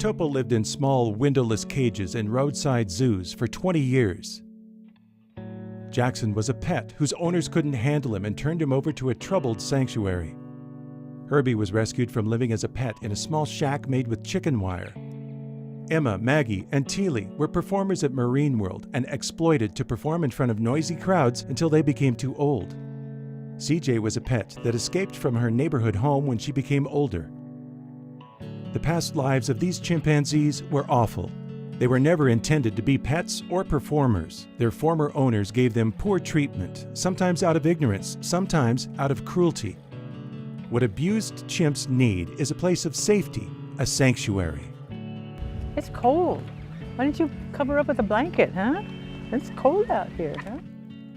Topo lived in small, windowless cages in roadside zoos for 20 years. Jackson was a pet whose owners couldn't handle him and turned him over to a troubled sanctuary. Herbie was rescued from living as a pet in a small shack made with chicken wire. Emma, Maggie, and Teely were performers at Marine World and exploited to perform in front of noisy crowds until they became too old. CJ was a pet that escaped from her neighborhood home when she became older. The past lives of these chimpanzees were awful. They were never intended to be pets or performers. Their former owners gave them poor treatment, sometimes out of ignorance, sometimes out of cruelty. What abused chimps need is a place of safety, a sanctuary. It's cold. Why don't you cover up with a blanket, huh? It's cold out here, huh?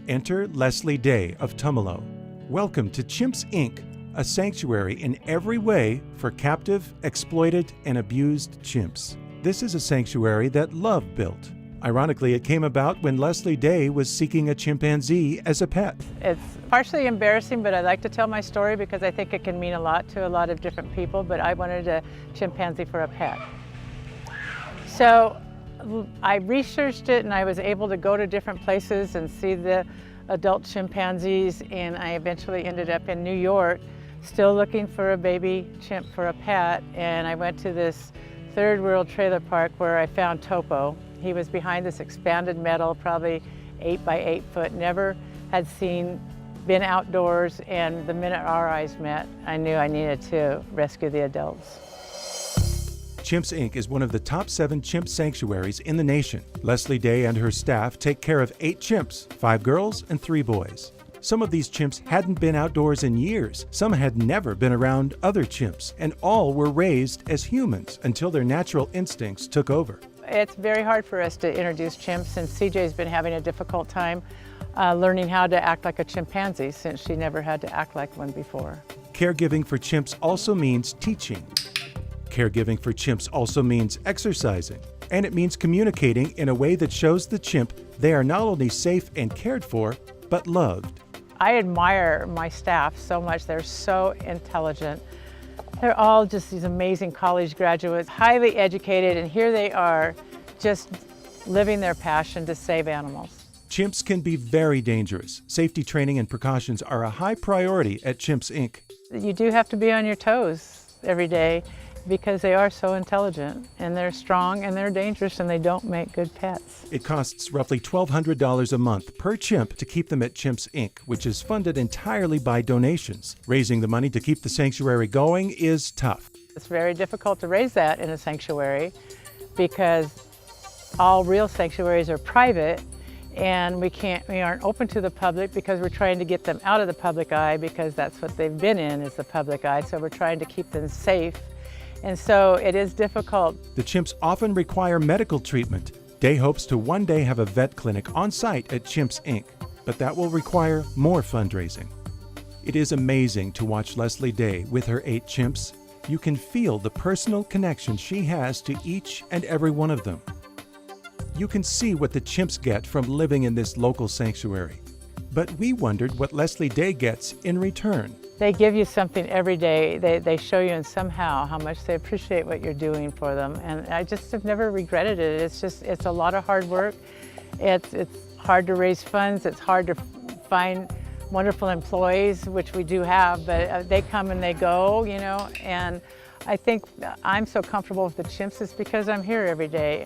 Enter Leslie Day of Tumalo. Welcome to Chimps, Inc., a sanctuary in every way for captive, exploited, and abused chimps. This is a sanctuary that love built. Ironically, it came about when Leslie Day was seeking a chimpanzee as a pet. It's partially embarrassing, but I like to tell my story because I think it can mean a lot to a lot of different people, but I wanted a chimpanzee for a pet. So I researched it and I was able to go to different places and see the adult chimpanzees, and I eventually ended up in New York still looking for a baby chimp for a pet, and I went to this third world trailer park where I found Topo. He was behind this expanded metal, probably 8 by 8 foot, never had been outdoors, and the minute our eyes met, I knew I needed to rescue the adults. Chimps, Inc. is one of the top 7 chimp sanctuaries in the nation. Leslie Day and her staff take care of 8 chimps, 5 girls and 3 boys. Some of these chimps hadn't been outdoors in years. Some had never been around other chimps, and all were raised as humans until their natural instincts took over. It's very hard for us to introduce chimps, and CJ's been having a difficult time learning how to act like a chimpanzee since she never had to act like one before. Caregiving for chimps also means teaching. Caregiving for chimps also means exercising, and it means communicating in a way that shows the chimp they are not only safe and cared for, but loved. I admire my staff so much. They're so intelligent. They're all just these amazing college graduates, highly educated, and here they are just living their passion to save animals. Chimps can be very dangerous. Safety training and precautions are a high priority at Chimps, Inc. You do have to be on your toes every day because they are so intelligent, and they're strong, and they're dangerous, and they don't make good pets. It costs roughly $1,200 a month per chimp to keep them at Chimps, Inc., which is funded entirely by donations. Raising the money to keep the sanctuary going is tough. It's very difficult to raise that in a sanctuary because all real sanctuaries are private, and we aren't open to the public because we're trying to get them out of the public eye, because that's what they've been in, is the public eye. So we're trying to keep them safe. And so it is difficult. The chimps often require medical treatment. Day hopes to one day have a vet clinic on site at Chimps, Inc., but that will require more fundraising. It is amazing to watch Leslie Day with her 8 chimps. You can feel the personal connection she has to each and every one of them. You can see what the chimps get from living in this local sanctuary. But we wondered what Leslie Day gets in return. They give you something every day. They show you in somehow how much they appreciate what you're doing for them. And I just have never regretted it. It's a lot of hard work. It's hard to raise funds. It's hard to find wonderful employees, which we do have, but they come and they go, you know. And I think I'm so comfortable with the chimps is because I'm here every day.